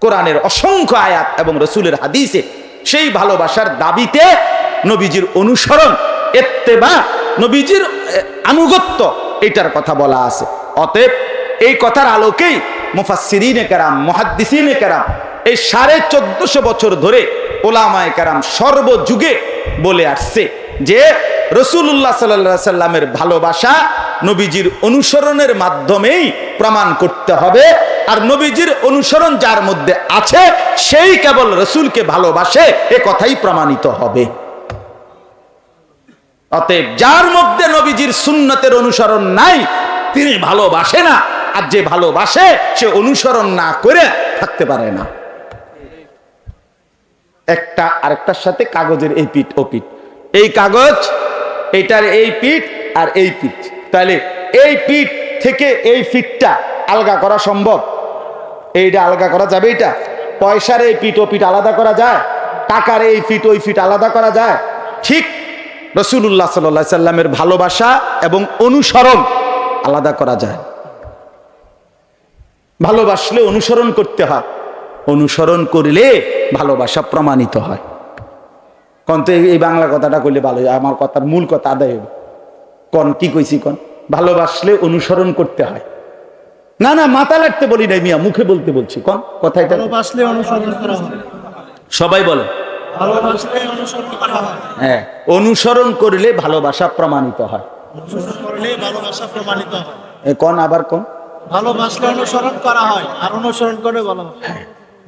কোরআনের অসংখ্য আয়াত এবং রসুলের হাদিসে সেই ভালোবাসার দাবিতে নবীজির অনুসরণ, ইত্তেবা, নবীজির আনুগত্য এটার কথা বলা আছে। অতএব এই কথার আলোকেই মুফাসসিরিনে কেরাম, মুহাদ্দিসিনে কেরাম এই 1450 বছর ধরে ওলামায়ে কেরাম সর্বযুগে বলে আসছে যে রাসূলুল্লাহ সাল্লাল্লাহু আলাইহি সাল্লামের ভালোবাসা নবীজির অনুসরণের মাধ্যমেই প্রমাণ করতে হবে। আর নবীজির অনুসরণ যার মধ্যে আছে সেই কেবল রাসূলকে ভালোবাসে, এ কথাই প্রমাণিত হবে। অতএব যার মধ্যে নবীজির সুন্নতের অনুসরণ নাই তিনি ভালোবাসে না, আর যে ভালোবাসে সে অনুসরণ না করে থাকতে পারে না। একটা আরেকটার সাথে কাগজের এই পিঠ ও পিঠ, এই কাগজ এটার এই পিঠ আর এই পিঠ, তাহলে এই পিঠ থেকে এই ফিটটা আলগা করা সম্ভব? এইটা আলগা করা যাবে? এটা পয়সার এই পিঠ ও পিঠ আলাদা করা যায়? টাকার এই ফিট ওই ফিট আলাদা করা যায়? ঠিক রাসূলুল্লাহ সাল্লাল্লাহু আলাইহি সাল্লামের ভালোবাসা এবং অনুসরণ আলাদা করা যায়। ভালোবাসলে অনুসরণ করতে হয়, অনুসরণ করলে ভালোবাসা প্রমাণিত হয়। কোন তো এই বাংলা কথাটা কইলে ভালো, আমার কথার মূল কথা আদায় হবে। কোন কি কইছি? কোন ভালোবাসলে অনুসরণ করতে হয় না, না মাথা লাগতে বলি নাই মিয়া, মুখে বলতে বলছি। কোন কথা এটা? ভালোবাসলে অনুসরণ করা হয়। সবাই বলে ভালোবাসলে অনুসরণ করা হয়। হ্যাঁ, অনুসরণ করলে ভালোবাসা প্রমাণিত হয়। অনুসরণ করলে ভালোবাসা প্রমাণিত হয়। কোন আবার কোন? ভালোবাসলে অনুসরণ করা হয় আর অনুসরণ করে ভালোবাসা।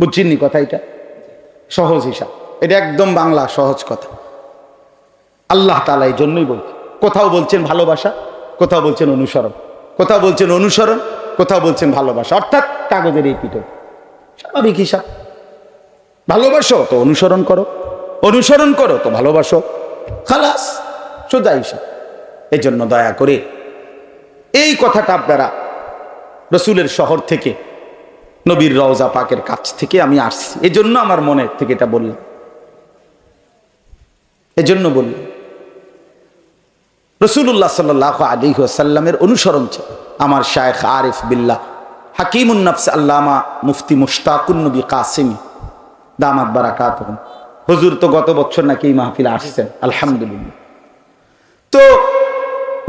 বুঝছিনি কথা? এটা সহজ হিসাব, এটা একদম বাংলা সহজ কথা। আল্লাহ তাআলা এই জন্যই বলছে, কোথাও বলছেন ভালোবাসা, কোথাও বলছেন অনুসরণ, কোথাও বলছেন অনুসরণ, কোথাও বলছেন ভালোবাসা, অর্থাৎ কাগজের এই পিঠে। স্বাভাবিক হিসাব। ভালোবাসো তো অনুসরণ করো, অনুসরণ করো তো ভালোবাসো, খালাস, সোজা হিসাব। এই জন্য দয়া করে এই কথাটা আপনারা রসুলের শহর থেকে, নবীর রওজা পাকের কাছ থেকে আমি আসছি, এই জন্য আমার মনে থেকে এটা বললাম, এজন্য বললাম। রাসূলুল্লাহ সাল্লাল্লাহু আলাইহি ওয়াসাল্লামের অনুসরণ আমার শায়েখ আরিফ বিল্লাহ হাকিমুন নফস আল্লামা মুফতি মুশতাকুন নবী কাসিমি দামাত বারাকাতুহুম, হুজুর তো গত বছর নাকি এই মাহফিলে আসছেন, আলহামদুলিল্লাহ। তো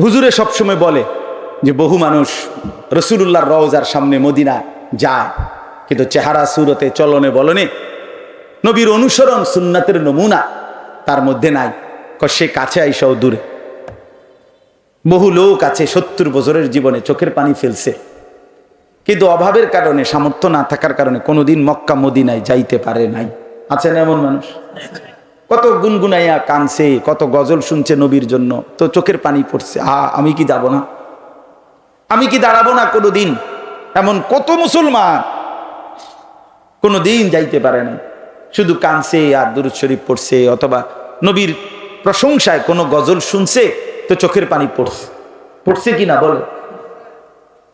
হুজুরে সবসময় বলে যে বহু মানুষ রাসূলুল্লাহর রওজার সামনে মদিনা যায়, কিন্তু চেহারা সুরতে চলনে বলনে নবীর অনুসরণ সুন্নাতের নমুনা তার মধ্যে নাই। সে কাছে আইসাও দূরে। বহু লোক আছে 70 বছরের জীবনে চোখের পানি ফেলছে, কিন্তু অভাবের কারণে, সামর্থ্য না থাকার কারণে কোনোদিন মক্কা মদিনায় যাইতে পারে নাই। আছেন এমন মানুষ? কত গুনগুনাইয়া কানছে, কত গজল শুনছে নবীর জন্য, তো চোখের পানি পড়ছে, আমি কি যাব না, আমি কি দাঁড়াবো না কোনোদিন? এমন কত মুসলমান কোনোদিন যাইতে পারে না, শুধু কানছে আর দুরূদ শরীফ পড়ছে, অথবা নবীর প্রশংসায় কোনো গজল শুনছে তো চোখের পানি পড়ছে। পড়ছে কি না বলে?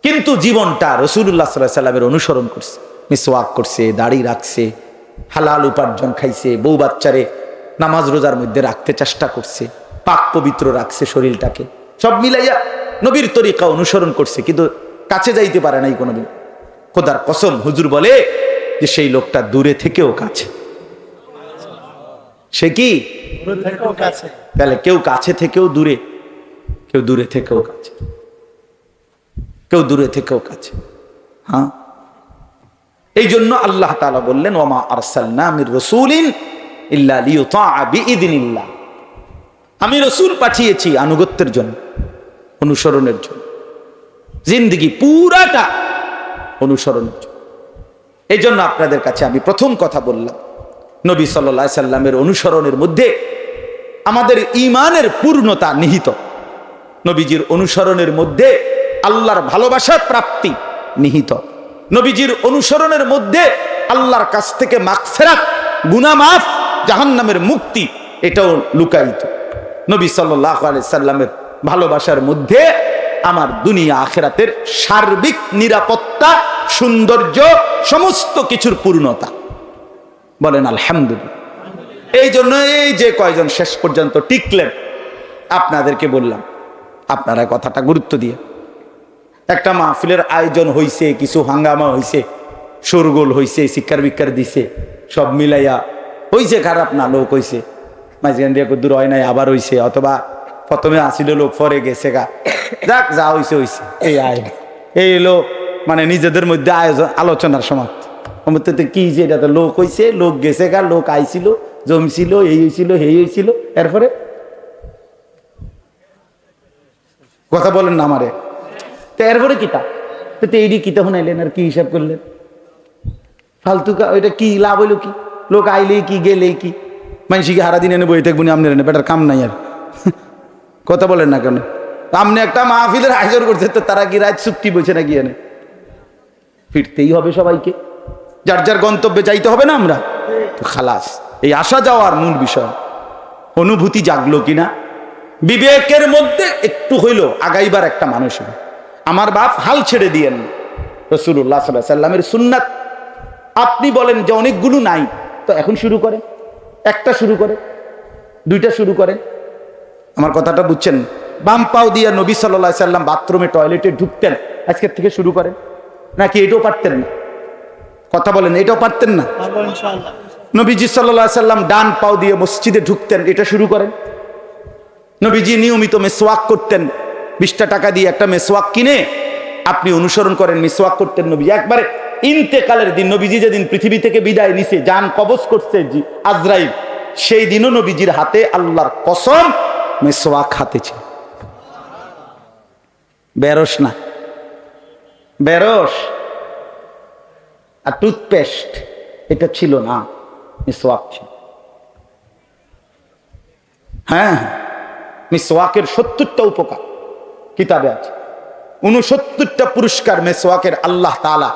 কিন্তু জীবনটা রাসূলুল্লাহ সাল্লাল্লাহু আলাইহি সাল্লামের অনুসরণ করছে, মিসওয়াক করছে, দাড়ি রাখছে, হালাল উপার্জন খাইছে, বউ বাচ্চারে নামাজ রোজার মধ্যে রাখতে চেষ্টা করছে, পাক পবিত্র রাখছে শরীরটাকে, সব মিলাইয়া নবীর তরিকা অনুসরণ করছে, কিন্তু কাছে যাইতে পারে নাই কোনোদিন। খোদার কসম, হুজুর বলে যে সেই লোকটা দূরে থেকেও কাছে। সে কি? দূরে থেকেও কাছে। তাহলে কেউ কাছে থেকেও দূরে, কেউ দূরে থেকেও কাছে, কেউ দূরে থেকেও কাছে। হ্যাঁ, এই জন্য আল্লাহ তাআলা বললেন ওয়ামা আরসালনা মির রাসূলিন ইল্লা লিইউতাআ বিইذনিল্লাহ, আমি রাসূল পাঠিয়েছি আনুগত্যের জন্য, অনুসরণের জন্য, জিন্দেগি পুরাটা অনুসরণের জন্য। এই জন্য আপনাদের কাছে আমি প্রথম কথা বললাম, নবী সাল্লাল্লাহু আলাইহি সাল্লামের অনুসরণের মধ্যে আমাদের ঈমানের পূর্ণতা নিহিত, নবীজির অনুসরণের মধ্যে আল্লাহর ভালোবাসার প্রাপ্তি নিহিত, নবীজির অনুসরণের মধ্যে আল্লাহর কাছ থেকে মাগফিরাত, গুনাহ মাফ, জাহান্নামের মুক্তি এটাও লুকায়িত। নবী সাল্লাল্লাহু আলাইহি সাল্লামের ভালোবাসার মধ্যে আমার দুনিয়া আখিরাতের সার্বিক নিরাপত্তা, সৌন্দর্য, সমস্ত কিছুর পূর্ণতা। বলেন আলহামদুলিল্লাহ। এই জন্য এই যে কয়জন শেষ পর্যন্ত টিকলেন, আপনাদেরকে বললাম আপনারা কথাটা গুরুত্ব দিয়ে, একটা মাহফিলের আয়োজন হইছে, কিছু হাঙ্গামা হইছে, শোরগোল হইছে, শিক্ষার বিক্ষার দিছে, সব মিলাইয়া হইছে খারাপ না, লোক হইছে মাঝখান দিয়ে দূর হয় নাই, আবার হইছে, অথবা প্রথমে আসিল লোক পরে গেছে গা, যাক যা হইছে হইছে। এই আয় এই এলো মানে নিজেদের মধ্যে আয়োজন আলোচনার সমাপ্ত। কি যে এটা তো লোক হইছে, লোক গেছে গা, লোক আইছিল, জমছিল, এই হয়েছিল, এই হয়েছিল, এরপরে কথা বলেন না আমারে। তো এরপরে কিতা তো এইটি কিতা শুনাইলেন আর কি হিসাব করলেন? ফালতু ওইটা কি লাভ হইলো? কি লোক আইলেই কি গেলেই কি? মানুষকে হারা দিন এনে বই থাকবো আপনার এনে বেটার কাম নাই আর। কথা বলেন না কেন? আপনি একটা মাহফিলের আয়োজন করছে, তো তারা কি রাত চুক্তি বলছে নাকি? এনে ফিরতেই হবে সবাইকে, যার যার গন্তব্যে যাইতে হবে না আমরা তো খালাস। এই আসা যাওয়ার মূল বিষয় অনুভূতি জাগলো কিনা, বিবেকের মধ্যে একটু হইলো আগাইবার একটা মানুষ। আমার বাপ হাল ছেড়ে দিয়েন রাসূলুল্লাহ সাল্লাল্লাহু আলাইহি সাল্লামের সুন্নাত। আপনি বলেন যে অনেকগুলো নাই, তো এখন শুরু করেন, একটা শুরু করে, দুইটা শুরু করেন। আমার কথাটা বুঝছেন? বাম পাও দিয়া নবী সাল্লাল্লাহু আলাইহি সাল্লাম বাথরুমে টয়লেটে ঢুকতেন, আজকের থেকে শুরু করেন। নাকি এটাও পারতেন না? কথা বলেন, এটাও পারতেন না? পারবো ইনশাআল্লাহ। নবীজি সাল্লাল্লাহু আলাইহি সাল্লাম ডান পাও দিয়ে মসজিদে ঢুকতেন, এটা শুরু করেন। নবীজি নিয়মিত মেসওয়াক করতেন, 20টা টাকা দিয়ে একটা মেসওয়াক কিনে আপনি অনুসরণ করেন, মেসওয়াক করতেন নবী। একবারে ইন্তেকালের দিন, নবীজি যেদিন পৃথিবী থেকে বিদায় নিছে, জান কবজ করছে আজরাইল, সেই দিনও নবীজির হাতে আল্লাহর কসম মেসওয়াক হাতে ছিল। বেরস না, বেরস আর টুথপেস্ট এটা ছিল না, মিসওয়াক ছিল। হ্যাঁ, মিসওয়াকের 70টা উপকার কিতাবে আছে, 69টা পুরস্কার মিসওয়াকের আল্লাহ তাআলা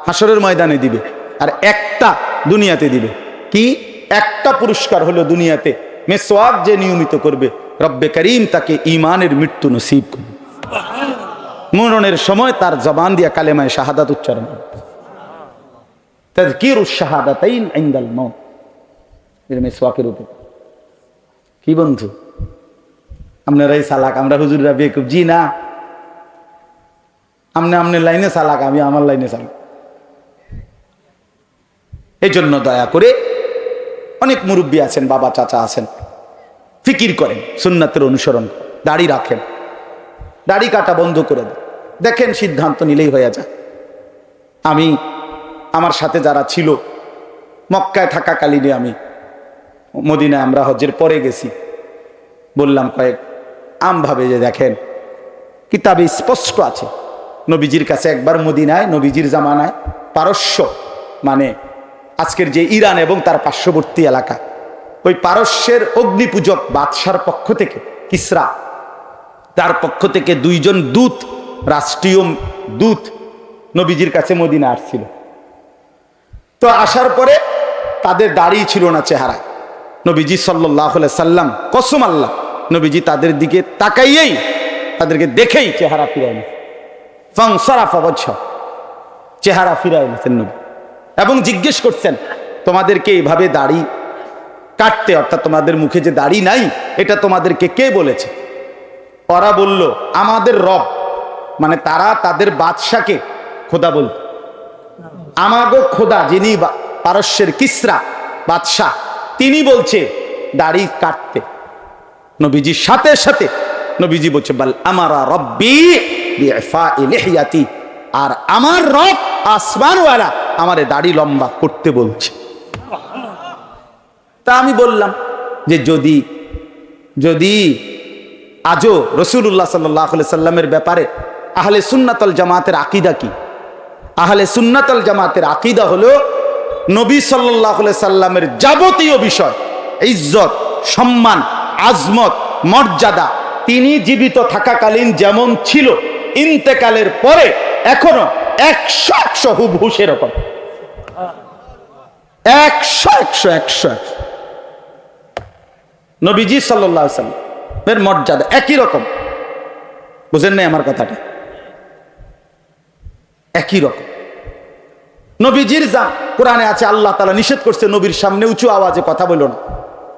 হাসরের ময়দানে দিবে, আর একটা দুনিয়াতে দিবে। কি একটা পুরস্কার হলো দুনিয়াতে, মিসওয়াক যে নিয়মিত করবে রব্বে করিম তাকে ঈমানের মৃত্যু নসিব করবে। মরণের সময় তার জবান দিয়া কালেমায়ে শাহাদাত উচ্চারণ করবে। তাযকিরুশ শাহাদাতাইন ইনদাল মাউত, এর মিসওয়াকের উপকার। কি বন্ধু, আপনারাই চালাক, আমরা হুজুররা বেকুব? জি না, আপনার লাইনে চালাক, আমি আমার লাইনে চালাক। এই জন্য দয়া করে অনেক মুরব্বী আছেন, বাবা চাচা আছেন, ফিকির করেন, সুন্নাতের অনুসরণ করেন, দাড়ি রাখেন, দাড়ি কাটা বন্ধ করে দেন, দেখেন সিদ্ধান্ত নিলেই হয়ে যায়। আমি আমার সাথে যারা ছিল মক্কায় থাকাকালীনে, আমি মদিনায় আমরা হজ্জের পরে গেছি, বললাম কয়েক আমভাবে যে দেখেন কিতাবে স্পষ্ট আছে, নবীজির কাছে একবার মদিনায়, নবীজির জামানায় পারস্য মানে আজকের যে ইরান এবং তার পার্শ্ববর্তী এলাকা, ওই পারস্যের অগ্নিপূজক বাদশার পক্ষ থেকে, কিসরা, তার পক্ষ থেকে 2 জন দূত, রাষ্ট্রীয় দূত নবীজির কাছে মদিনা আসছিল। তো আসার পরে তাদের দাড়ি ছিল না চেহারা, নবীজি সাল্লাল্লাহু আলাইহি সাল্লাম কসম আল্লাহ, নবীজি তাদের দিকে তাকাইয়েই, তাদেরকে দেখেই চেহারা ফিরাই নিয়েছেন, ফানসারাফা ওয়াজহু, চেহারা ফিরাই নিয়েছেন নবী, এবং জিজ্ঞেস করছেন তোমাদেরকে এইভাবে দাড়ি কাটতে, অর্থাৎ তোমাদের মুখে যে দাড়ি নাই, এটা তোমাদেরকে কে বলেছে? ওরা বলল আমাদের রব, মানে তারা তাদের বাদশাকে খোদা বলত। আমাগো খোদা, যিনি পারস্যের কিসরা বাদশাহ, তিনি বলছে দাড়ি কাটতে। নবীজির সাথে সাথে নবীজি বলছে বাল আমারা রব্বি বিইফাই লিহইয়াতি, আর আমার রব আসমানওয়ালা আমারে দাড়ি লম্বা করতে বলছে। তা আমি বললাম যে যদি যদি আজও রাসূলুল্লাহ সাল্লাল্লাহু আলাইহি সাল্লামের ব্যাপারে আহলে সুন্নাত ওয়াল জামাতের আকীদা কি? আহলে সুন্নাত ওয়াল জামাতের আকীদা হলো নবী সাল্লাল্লাহু আলাইহি সাল্লামের যাবতীয় বিষয়, ইজ্জত, সম্মান, আজমত, মর্যাদা তিনি জীবিত থাকাকালীন যেমন ছিল, ইন্তেকালের পরে এখনো 100 হুবহু সেরকম, 100 নবীজি সাল্লাল্লাহু আলাইহি সাল্লামের মর্যাদা একই রকম। বুঝেন নাই আমার কথাটা? একই রকম নবীজির যা কোরআনে আছে, আল্লাহ তাআলা নিষেধ করছে নবীর সামনে উঁচু আওয়াজে কথা বলো না।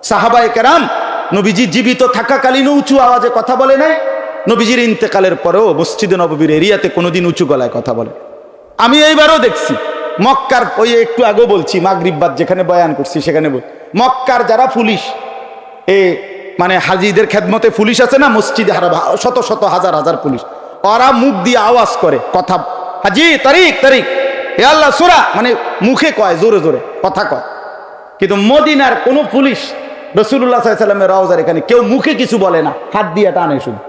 সাহাবায়ে কেরাম নবীজি জীবিত থাকাকালীন উঁচু আওয়াজে কথা বলে নাই, নবীজির ইন্তেকালের পরেও মসজিদে নববীর এরিয়াতে কোনোদিন উঁচু গলায় কথা বলে। আমি এইবারও দেখছি মক্কার ওই একটু আগে বলছি মাগরিব বাদ যেখানে বয়ান করছি সেখানে মক্কার যারা পুলিশ মানে হাজিদের খেদমতে পুলিশ আছে না মসজিদে শত শত হাজার হাজার পুলিশ, ওরা মুখ দিয়ে আওয়াজ করে কথা, হাজি তারিক তারিক হে আল্লাহ সুরা, মানে মুখে কয় জোরে জোরে কথা কয়। কিন্তু মদিনার কোন পুলিশ রাসূলুল্লাহ সাল্লাল্লাহু আলাইহি ওয়াসাল্লামের রওজার এখানে কেউ মুখে কিছু বলে না, হাত দিয়ে টানে, শুধু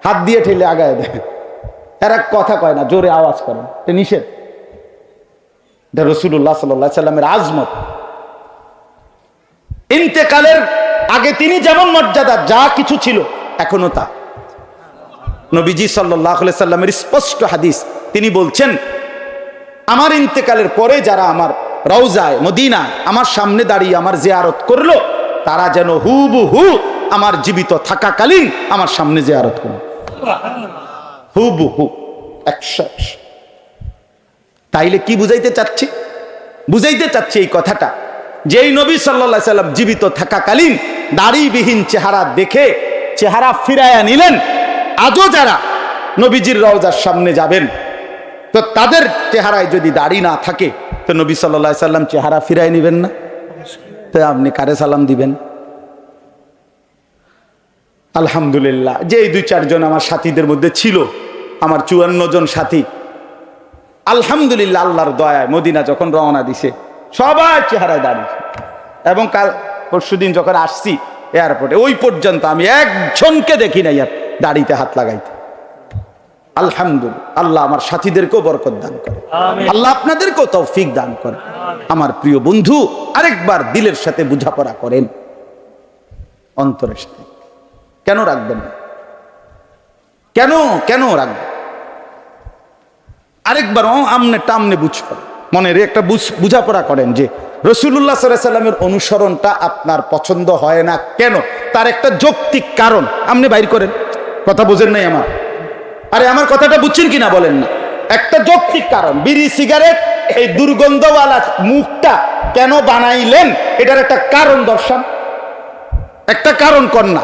হাত দিয়ে ঠেলে আগায় দেয়, এরা কথা কয় না, জোরে আওয়াজ করে, এটা নিষেধ। এটা রাসূলুল্লাহ সাল্লাল্লাহু আলাইহি ওয়াসাল্লামের আজমত। ইন্তেকালের আগে তিনি যেমন মর্যাদা যা কিছু ছিল এখনো তা। নবীজি সাল্লাল্লাহু আলাইহি সাল্লামের স্পষ্ট হাদিস, তিনি বলছেন আমার ইন্তেকালের পরে যারা আমার রওজায় মদিনা আমার সামনে দাঁড়িয়ে আমার জিয়ারত করলো, তারা যেন হুবহু আমার জীবিত থাকাকালীন আমার সামনে জিয়ারত করলো, হুবহু 100। তাইলে কি বুঝাইতে চাচ্ছি? বুঝাইতে চাচ্ছি এই কথাটা, যেই নবী সাল্লাল্লাহু আলাইহি সাল্লাম জীবিত থাকাকালীন দাড়িবিহীন চেহারা দেখে চেহারা ফিরাইয়া নিলেন, আজও যারা নবীজির রওজার সামনে যাবেন তো তাদের চেহারায় যদি দাড়ি না থাকে তো নবী সাল্লাল্লাহু আলাইহি সাল্লাম চেহারা ফিরাই নেবেন না? তো আপনি কারে সালাম দিবেন? আলহামদুলিল্লাহ, যে এই 2-4 জন আমার সাথীদের মধ্যে ছিল, আমার 54 জন সাথী, আলহামদুলিল্লাহ আল্লাহর দয়ায় মদিনা যখন রওনা দিছে সবার চেহারায় দাঁড়িয়েছে। এবং কাল পরশুদিন যখন আসছি এয়ারপোর্টে, ওই পর্যন্ত আমি একজনকে দেখি নাই আর দাড়িতে হাত লাগাইতে। আলহামদুলিল্লাহ, আল্লাহ আমার সাথীদেরকেও বরকত দান করে, আল্লাহ আপনাদেরকেও তৌফিক দান করে। আমার প্রিয় বন্ধু, আরেকবার দিলের সাথে বোঝাপড়া করেন, অন্তরের সাথে কেন রাখবেন না? কেন কেন রাখবেন? আরেকবার আমনে টামনে বুঝ করেন, মনের একটা বুঝাপড়া করেন যে রাসূলুল্লাহ সাল্লাল্লাহু আলাইহি সাল্লামের অনুসরণটা আপনার পছন্দ হয় না কেন, তার একটা যৌক্তিক কারণ আপনি বাইর করেন। কথা বুঝেন নাই আমার? আরে আমার কথাটা বুঝছেন কিনা বলেন না? একটা যৌক্তিক কারণ, বিড়ি সিগারেট এই দুর্গন্ধওয়ালা মুখটা কেন বানাইলেন, এটার একটা কারণ দর্শান, একটা কারণ কর না।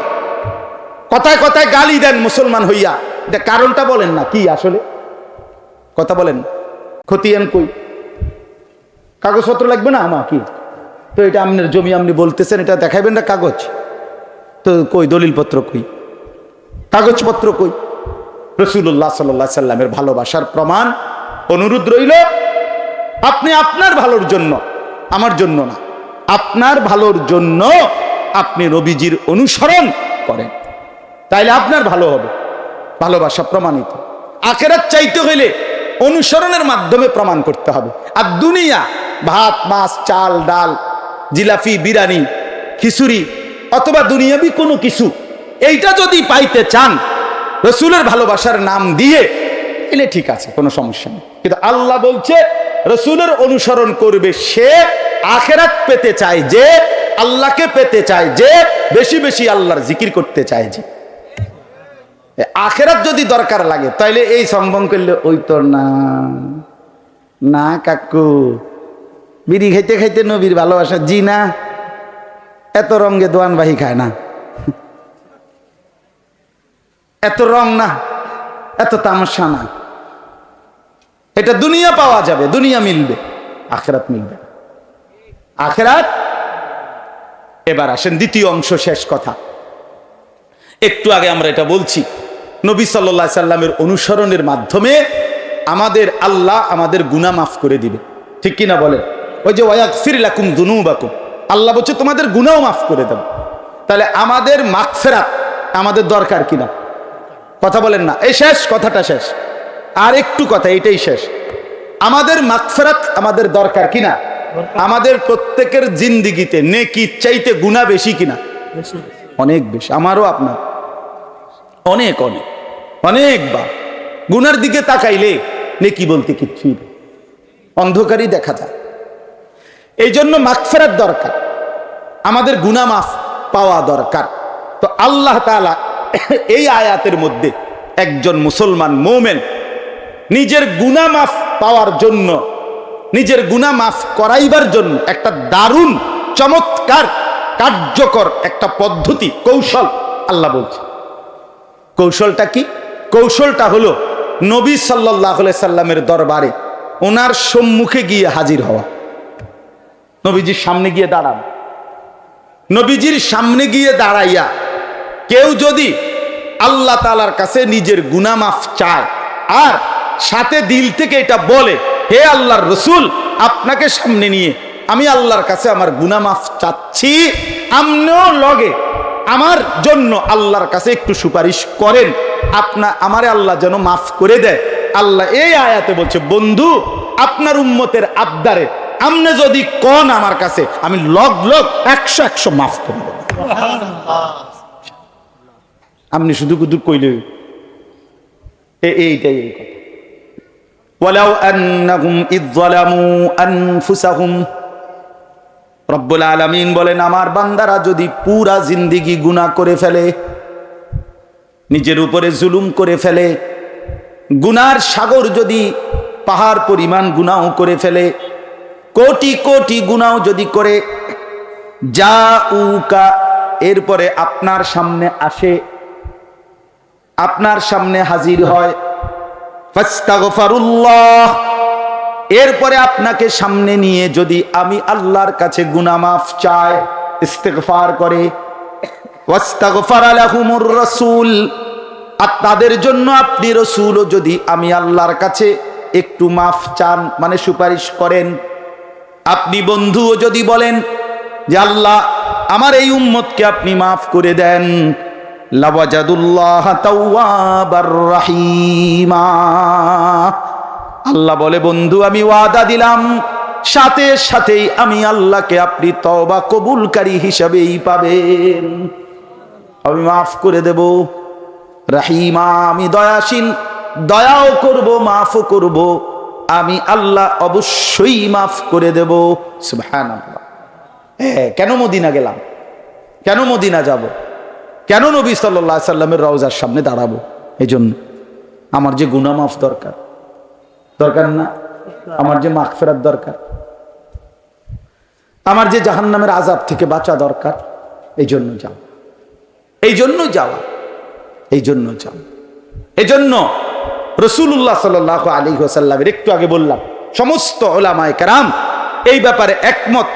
কথায় কথায় গালি দেন মুসলমান হইয়া, এটা কারণটা বলেন না কি আসলে, কথা বলেন। খতিয়ান কই? কাগজপত্র লাগবে না আমার কি? তো এটা আপনার জমি আপনি বলতেছেন, এটা দেখাইবেন না কাগজ? তো কই দলিলপত্র কই, কাগজপত্র কই? রাসূলুল্লাহ সাল্লাল্লাহু আলাইহি সাল্লামের ভালোবাসার প্রমাণ। অনুরোধ রইল, আপনি আপনার ভালোর জন্য, আমার জন্য না, আপনার ভালোর জন্য আপনি নবীজির অনুসরণ করেন, তাইলে আপনার ভালো হবে, ভালোবাসা প্রমাণিত। আখিরাত চাইতে হইলে অনুসরণের মাধ্যমে প্রমাণ করতে হবে। আর দুনিয়া ভাত মাছ চাল ডাল জিলাপি বিরিয়ানি খিচুড়ি অথবা দুনিয়াবি কোনো কিছু, এইটা যদি পাইতে চান রসুলের ভালোবাসার নাম দিয়ে, এলে ঠিক আছে, কোনো সমস্যা নেই। কিন্তু আল্লাহ বলছে রসুলের অনুসরণ করবে সে আখিরাত পেতে চায়, যে আল্লাহকে পেতে চায়, যে বেশি বেশি আল্লাহর জিকির করতে চায়, যে আখিরাত যদি দরকার লাগে তাইলে এই সম্ভব করলে ওই তো না না কাকু, বিড়ি খাইতে খাইতে নবীর ভালোবাসা, জি না, এত রঙে দোয়ান বাহি খায় না, এত রং না, এত তামাশা না। এটা দুনিয়া পাওয়া যাবে, দুনিয়া মিলবে, আখিরাত মিলবে, আখিরাত। এবার আসেন দ্বিতীয় অংশ, শেষ কথা। একটু আগে আমরা এটা বলছি, নবী সাল্লাল্লাহু আলাইহি সাল্লামের অনুসরণের মাধ্যমে আমাদের আল্লাহ আমাদের গুনাহ মাফ করে দিবে, ঠিক কিনা বলেন? ওই যে ওয়াগফির লাকুম যুনুবাকুম, আল্লাহ বলছে তোমাদের গুনাহও মাফ করে দেব। তাহলে আমাদের মাগফিরাত আমাদের দরকার কিনা? কথা বলেন না? এই শেষ, কথাটা শেষ, আর একটু কথা, এটাই শেষ। আমাদের মাগফিরাত আমাদের দরকার কিনা? আমাদের প্রত্যেকের জিন্দেগিতে নেকি চাইতে গুনাহ বেশি কিনা? অনেক বেশি, আমারও আপনার অনেক অনেক অনেকবার গুনার দিকে তাকাইলে নেকি বলতে কিচ্ছুই নেই, অন্ধকারই দেখা যায়। এই জন্য মাগফিরাত দরকার, আমাদের গুনাহ মাফ পাওয়া দরকার। তো আল্লাহ তাআলা এই আয়াতের মধ্যে একজন মুসলমান মুমিন নিজের গুনাহ মাফ পাওয়ার জন্য, নিজের গুনাহ মাফ করাইবার জন্য একটা দারুণ চমৎকার কার্যকর একটা পদ্ধতি, কৌশল আল্লাহ বলছে। কৌশলটা কি? কৌশলটা হলো নবী সাল্লাল্লাহু আলাইহি সাল্লামের দরবারে ওনার সম্মুখে গিয়ে হাজির হওয়া, নবীজির সামনে গিয়ে দাঁড়ান। নবীজির সামনে গিয়ে দাঁড়াইয়া কেউ যদি আল্লাহ তাআলার কাছে নিজের গুনাহ মাফ চায় আর সাথে দিল থেকে এটা বলে, হে আল্লাহর রসুল, আপনাকে সামনে নিয়ে আমি আল্লাহর কাছে আমার গুনাহ মাফ চাচ্ছি, আপনিও লগে আমার জন্য আল্লাহর কাছে একটু সুপারিশ করেন, আমারে আল্লাহ যেন মাফ করে দেয়। আল্লাহ এই আয়াতে বলছে, বন্ধু আপনার উম্মতের আবদারে আপনি যদি কোন আমার কাছে, আমি লগ 100 মাফ করে দেব। আপনি শুধু কুদু কইলে এইটাই এই কথা। ওয়ালাউ আন্নাহুম ইয যালামু আনফুসাহুম, রব্বুল আলামিন বলেন, আমার বান্দারা যদি পুরা জিন্দেগি গুনাহ করে ফেলে, নিজের উপরে জুলুম করে ফেলে, গুনার সাগর যদি পাহাড় পরিমাণ গুনাহ করে ফেলে, কোটি কোটি গুনাহ যদি করে, জাউকা, এরপরে আপনার সামনে আসে, আপনার সামনে হাজির হয়, ফাস্তাগফিরুল্লাহ, এরপরে আপনাকে সামনে নিয়ে যদি আমি আল্লাহর কাছে গুনাহ মাফ চায়, ইস্তিগফার করে, ওয়াস্তাগফারা লাহুমুর রাসূল, আর তাদের জন্য আপনি রাসূলও যদি আমি আল্লাহর কাছে একটু মাফ চান, মানে সুপারিশ করেন, আপনি বন্ধুও যদি বলেন যে আল্লাহ আমার এই উম্মতকে আপনি মাফ করে দেন, লাওয়াজাদুল্লাহ তাওয়াবার রাহিমা, আল্লাহ বলে, বন্ধু আমি ওয়াদা দিলাম, সাথে সাথেই আমি আল্লাহকে আপনি তওবা কবুলকারী হিসাবেই পাবেন, আমি মাফ করে দেব। রাহিমা, আমি দয়াশীল, দয়াও করব মাফও করব, আমি আল্লাহ অবশ্যই মাফ করে দেব। সুবহানাল্লাহ। কেন মদিনা গেলাম, কেন মদিনা যাব, কেন নবী সাল্লাল্লাহু আলাইহি সাল্লামের রওজার সামনে দাঁড়াবো? এই জন্য আমার যে গুনাহ মাফ দরকার, দরকার না? আমার যে মাগফিরাত দরকার, আমার যে জাহান্নামের আযাব থেকে বাঁচা দরকার, এই জন্য যাও, এই জন্য যাওয়া, এই জন্য যাও। এই জন্য রাসূলুল্লাহ সাল্লাল্লাহু আলাইহি ওয়াসাল্লামের, একটু আগে বললাম, সমস্ত উলামায়ে কেরাম এই ব্যাপারে একমত,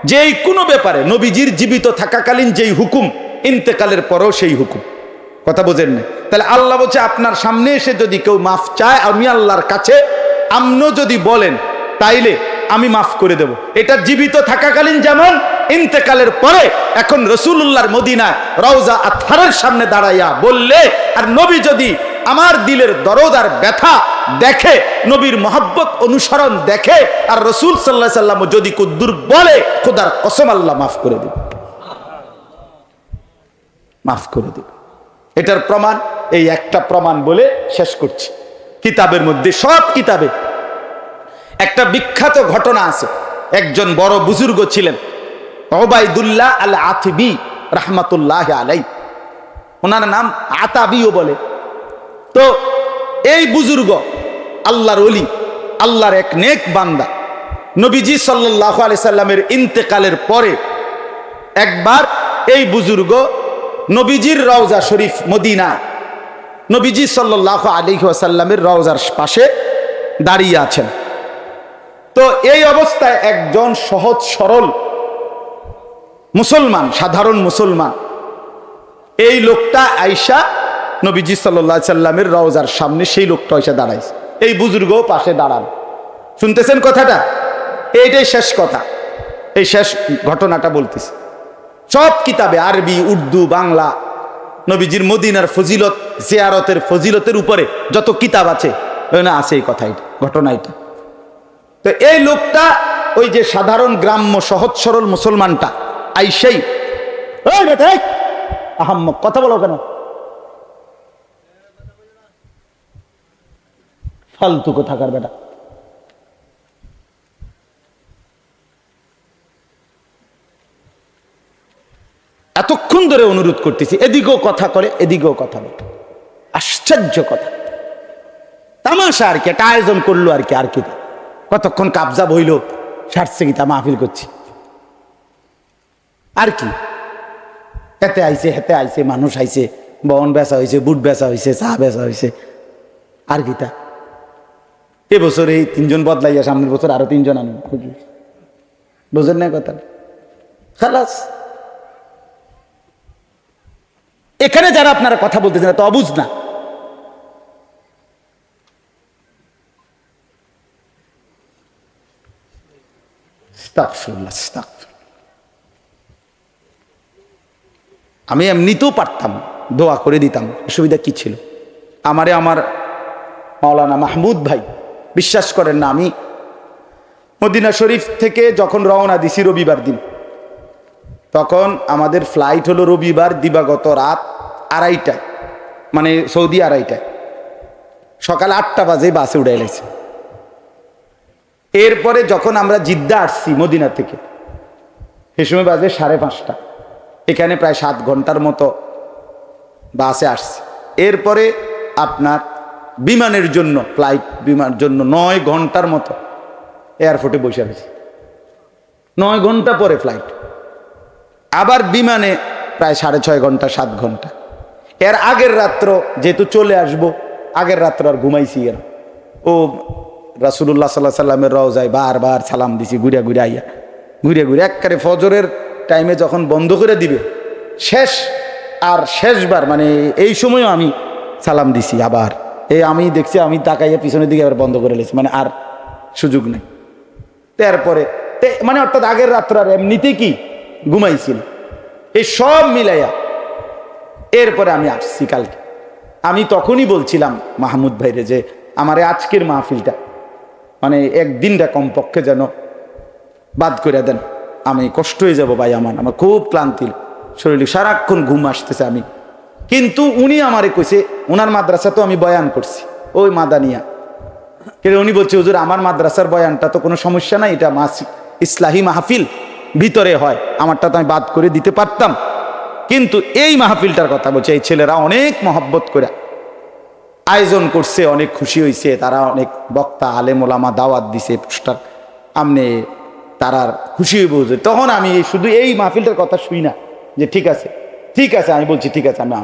যে এই কোনো ব্যাপারে নবীজির জীবিত থাকাকালীন যেই হুকুম, ইন্তেকালের পরেও সেই হুকুম। কথা বোঝেন না? তাহলে আল্লাহ বলছে, আপনার সামনে এসে যদি কেউ মাফ চায় আমি আল্লাহর কাছে, আপনিও যদি বলেন, তাইলে আমি মাফ করে দেব। এটা জীবিত থাকাকালীন যেমন, ইন্তেকালের পরে এখন রাসূলুল্লাহর মদিনায় রওজা আতহারের সামনে দাঁড়াইয়া বললে, আর নবী যদি আমার দিলের দরদ আর ব্যথা দেখে, নবীর মহব্বত অনুসরণ দেখে, আর রাসূল সাল্লাল্লাহু আলাইহি সাল্লাম যদি কুদ্দুর বলে, খোদার কসম আল্লাহ মাফ করে দেবে, মাফ করে দেবে। এটার প্রমাণ এই একটা প্রমাণ বলে শেষ করছি। কিতাবের মধ্যে, সব কিতাবে একটা বিখ্যাত ঘটনা আছে। একজন বড় বুজুর্গ ছিলেন, উবাইদুল্লাহ আল আতিবি রাহমাতুল্লাহি আলাইহি, ওনার নাম আতাবিও বলে। তো এই বুজুর্গ আল্লাহর ওলি, আল্লাহর এক নেক বান্দা, নবীজি সাল্লাল্লাহু আলাইহি সাল্লামের ইন্তেকালের পরে একবার এই বুজুর্গ নবীজির রওজা শরীফ মদিনা, নবীজি সাল্লাল্লাহু আলাইহি ওয়াসাল্লামের রওজার পাশে দাঁড়িয়ে আছেন। তো এই অবস্থায় একজন সহজ সরল মুসলমান, সাধারণ মুসলমান, এই লোকটা আয়েশা নবীজি সাল্লাল্লাহু আলাইহি সাল্লামের রওজার সামনে, সেই লোকটা এসে দাঁড়াইছে, এই বুজুর্গও পাশে দাঁড়ান। শুনতেছেন কথাটা? এইটাই শেষ কথা, এই শেষ ঘটনাটা বলতেছি। সব কিতাবে, আরবি, উর্দু, বাংলা, নবীজির মদিনার ফজিলত, জিয়ারতের ফজিলতের উপরে যত কিতাব আছে, ওখানে আছে এই কথা, ঘটনা এটা। তো এই লোকটা, ওই যে সাধারণ গ্রাম্য সহজ সরল মুসলমানটা আইসাই, ওই বেটা আহাম্মক, কথা বলো কেন, ফালতু কোথাকার বেটা, এতক্ষণ ধরে অনুরোধ করতেছি, এদিকেও কথা করে, এদিকেও কথা বলে, আশ্চর্য কথা, তামাশা আর কি, একটা আয়োজন করলো আর কি, আর কি কতক্ষণ কাবজাব হইল, সারছে গীতা মাহফিল করছি আর কি, হেতে আইছে, হেতে আইছে, মানুষ আইছে, বন বেচা হয়েছে, বুট বেচা হয়েছে, চা বেচা হয়েছে, আর গীতা এবছর এই 3 জন বদলাইয়া সামনের বছর আরো 3 জন আনুন, বুঝেন না কথা? খালাস। এখানে যারা আপনারা কথা বলতেছেন তো অবুঝ না। আস্তাগফিরুল্লাহ, আস্তাগফিরুল্লাহ। আমি এমনিতেও পারতাম, দোয়া করে দিতাম, অসুবিধা কি ছিল? আমার মাওলানা মাহমুদ ভাই, বিশ্বাস করেন না, আমি মদিনা শরীফ থেকে যখন রওনা দিছি রবিবার দিন, তখন আমাদের ফ্লাইট হলো রবিবার দিবাগত রাত 2:30টায়, মানে সৌদি 2:30টায়, সকাল 8টা বাজে বাসে উড়াই লাইছে। এরপরে যখন আমরা জিদ্দা আসছি মদিনা থেকে, সে সময় বাজে 5:30, এখানে প্রায় 7 ঘন্টার মতো বাসে আসছি। এরপরে আপনার বিমানের জন্য বিমানের জন্য 9 ঘন্টার মতো এয়ারপোর্টে বসে রয়েছি। 9 ঘন্টা পরে ফ্লাইট, আবার বিমানে প্রায় 6.5 ঘন্টা, 7 ঘন্টা। এর আগের রাত্র যেহেতু চলে আসব, আগের রাত্র আর ঘুমাইছি এর। ও রাসূলুল্লাহ সাল্লাল্লাহু আলাইহি সাল্লামের রওজায় বারবার সালাম দিছি, ঘুরে আইয়া, ঘুরে একবারে ফজরের টাইমে যখন বন্ধ করে দিবে, শেষবার মানে এই সময়ও আমি সালাম দিছি। আবার আমি দেখছি, আমি তাকাইয়া পিছনের দিকে আবার বন্ধ করে লেছি, মানে আর সুযোগ নেই। তারপরে মানে অর্থাৎ আগের রাত্র আর এমনিতে কি ঘুমাইছিল, এই সব মিলাইয়া এরপরে আমি আসছি কালকে। আমি তখনই বলছিলাম মাহমুদ ভাইরে যে আমার আজকের মাহফিলটা মানে একদিনটা কমপক্ষে যেন বাদ করে দেন, আমি কষ্ট হয়ে যাব ভাই, আমার খুব ক্লান্তি শরীরে, সারাক্ষণ ঘুম আসতেছে। আমি কিন্তু উনি আমারে কইছে, ওনার মাদ্রাসা তো আমি বয়ান করছি ওই মাদানিয়া, কিন্তু উনি বলছে হুজুর আমার মাদ্রাসার বয়ানটা তো কোনো সমস্যা নাই, এটা ইসলাহি মাহফিল ভিতরে হয়, আমারটা তো আমি বাদ করে দিতে পারতাম, কিন্তু এই মাহফিলটার কথা বলছে, এই ছেলেরা অনেক মহব্বত করে আয়োজন করছে, অনেক খুশি হয়েছে, তারা অনেক বক্তা আলেম ওলামা দাওয়াত দিছে, পোস্টার আমনে তারা খুশি হইব। তখন আমি শুধু এই মাহফিলটার কথা শুই না যে ঠিক আছে আমি বলছি ঠিক আছে আমি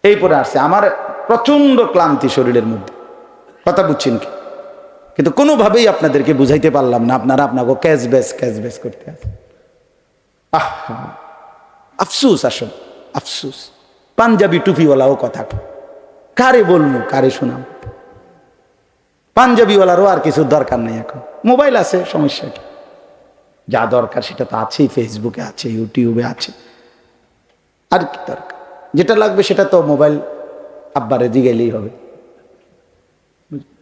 এই পরে আসছে। আমার প্রচন্ড ক্লান্তি শরীরের মধ্যে, কথা বুঝছেন কি? কিন্তু কোনোভাবেই আপনাদেরকে বুঝাইতে পারলাম না, আপনারা আপনাকে ক্যাশ ব্যাস করতে আছে। আফসুস, আসল আফসুস। পাঞ্জাবি টুপিওয়ালাও কথা কারে বলবো, কারে শোনাম? পাঞ্জাবিওয়ালারও আর কিছু দরকার নেই, এখন মোবাইল আছে, সমস্যা কি? যা দরকার সেটা তো আছেই, ফেসবুকে আছে, ইউটিউবে আছে, আর কি দরকার? যেটা লাগবে সেটা তো মোবাইল আব্বারে দিগেলেই হবে।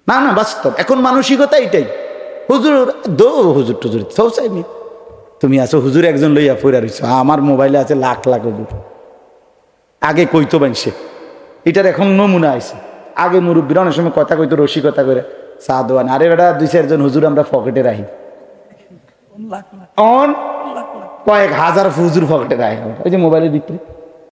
না বাস্তব এখন মানসিকতা এটাই। হুজুর হুজুর টুজুর চাইনি, তুমি আছো হুজুর একজন লইয়া ফুরা রইছ, আমার মোবাইলে আছে লাখ হুজুর। আগে কইতো বানছে, এটার এখন নমুনা আছে। আগে মুরব্বীরা অনেক সময় কথা কইতো রসিকতা করে, চা দোয়ান, আরে বেটা 2-4 জন হুজুর আমরা পকেটে রাখি, কয়েক হাজার হুজুর পকেটে রাখি, ওই যে মোবাইলের ভিতরে